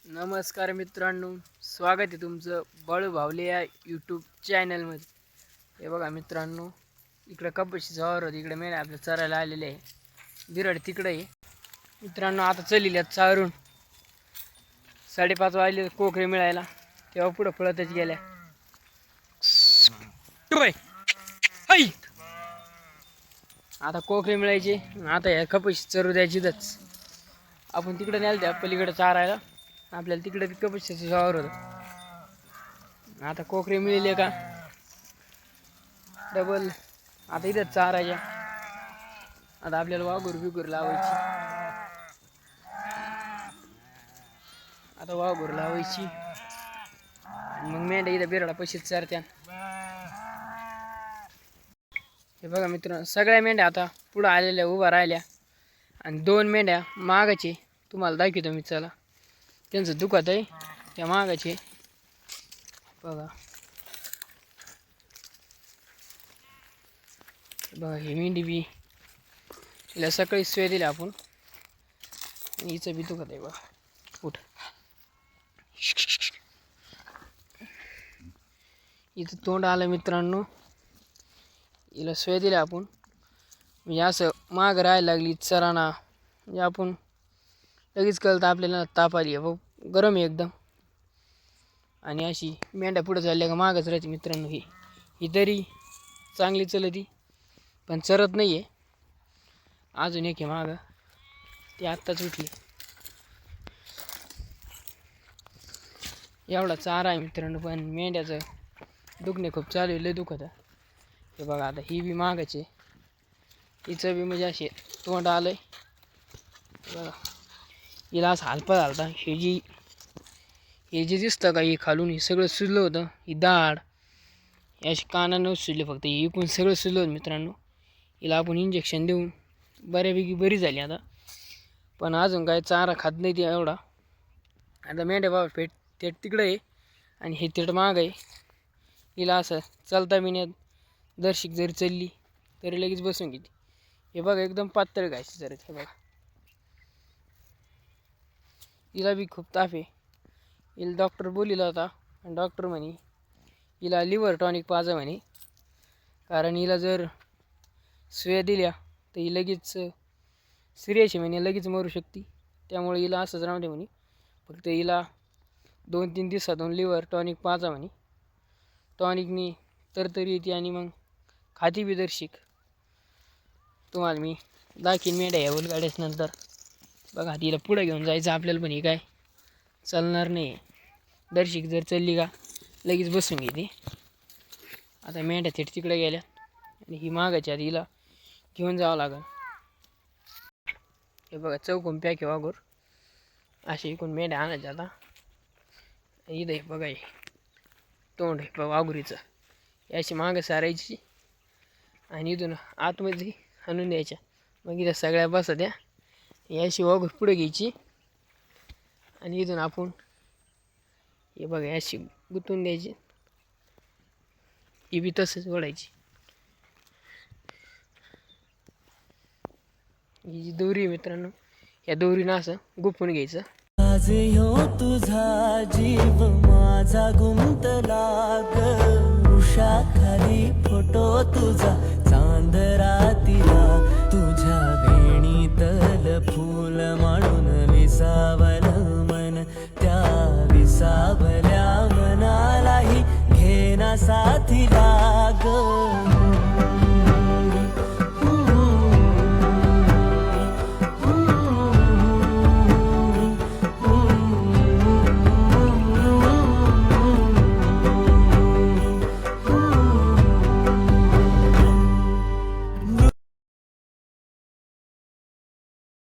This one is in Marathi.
नमस्कार मित्रांनो, स्वागत आहे तुमचं बळू भावले या यूट्यूब चॅनलमध्ये. हे बघा मित्रांनो, इकडे कपाशी वावर होती, इकडे मेंढ्या आपल्या चरायला आलेले आहे. बिराड तिकडे आहे मित्रांनो. आता चलिल्यात चारून 5:30 वाजले कोकरे मिळायला, तेव्हा पुढं पळतच गेल्या. आता कोकरे मिळायचे, आता या कपाशी चरू द्यायचीच. आपण तिकडे न्याल त्या पलीकडे चारायला, आपल्याला तिकडे कपाशीचं वावर होतं. आता कोकरे मिळले का डबल आता इथं चारायच्या. आता आपल्याला वाघूर बिगूर लावायची, आता वाघूर लावायची. मग मेंढ्या इथं बिराडा पशीच चारत्या. हे बघा मित्रांनो, सगळ्या मेंढ्या आता पुढं आलेल्या उभा राहिल्या आणि 2 मेंढ्या मागाचे तुम्हाला दाखवतो मी. चला, त्यांचं दुखत आहे त्या मागाचे. बघा बघा, ही मेंढी बी हिला सकाळी सोय दिली आपण, हिचं बी दुखत आहे. बघा उठ, इथं तोंड आलं मित्रांनो. हिला सोय दिली आपण, म्हणजे असं माग राहायला लागली चराना, म्हणजे आपण लगेच कळतं आपल्याला ताप आली आहे, गरम आहे एकदम. आणि अशी मेंढ्या पुढं चालल्या का मागच राहते मित्रांनो. ही तरी चांगली चलती, पण चरत नाही आहे. अजून एक आहे मागं, ती आत्ताच उठली. एवढा चारा आहे मित्रांनो, पण मेंढ्याचं दुखणे खूप चालू आहे, लय दुखत आहे. हे बघा, आता ही बी मागायचे, हिचं बी म्हणजे असे तोंड आलं आहे. बघा, हिला असं हालपा झालता. हे जे दिसतं का, हे खालून हे सगळं सुजलं होतं. ही दाढ हे अशी कानानं सुजले, फक्त हे इकून सगळं सुजलं होतं मित्रांनो. हिला आपण इंजेक्शन देऊन बऱ्यापैकी बरी झाली आता, पण अजून काय चारा खात नाही ती एवढा. आता मेंढ्या बाबा थेट तिकडं आहे आणि हे थेट माग आहे. हिला असं चालता बिण्यात दर्शिक जरी चालली तरी लगेच बसून घेते. हे बघा, एकदम पातळ घायची जरा. हे बघा, हिला बी खूप ताप आहे. हिला डॉक्टर बोलिला होता आणि डॉक्टर म्हणे हिला लिव्हर टॉनिक पाजा म्हणे, कारण हिला जर सुया दिल्या तर ही लगेच सिरियस आहे म्हणे, लगेच मरू शकते. त्यामुळे हिला असंच राहू दे म्हणे, फक्त हिला 2-3 दिवसातून लिव्हर टॉनिक पाजा म्हणे. टॉनिकनी तरतरी येते आणि मग खाती बी दर्शिक. तुम्हाला मी दाखीन मेंढ्या या उलगाड्याच नंतर. बघा, तिला पुढं घेऊन जायचं आपल्याला, पण ही काय चालणार नाही. दर्शिक जर चालली का लगेच बसून घेते. आता मेंढ्या थेट तिकडे गेल्या आणि ही मागायच्या आधी हिला घेऊन जावं लागेल. हे बघा, चौकून पॅक आहे वाघूर. असे इकून मेंढ्या आणायच्या. आता इथं आहे बघा, हे तोंड आहे बघा वाघुरीचं. याची मागं सारायची आणि इथून आतमध्ये आणून द्यायच्या. मग इथं सगळ्या बसत द्या. याशी वाघूर पुढे घ्यायची आणि इथून आपण हे बघा याशी गुंतून द्यायची. ही बी तसंच ओढायची. ही जी दोरी आहे मित्रांनो, या दोरीनं असं गुंफून घ्यायचं. आज ह्यो तुझा जीव माझा गुंतला ग, उषाखाली फोटो तुझा चांद रातीला, तुझ्या वेणीतल फूल म्हणून विसावलं मन, त्या विसावल्या मनालाही घेना साथीला ग.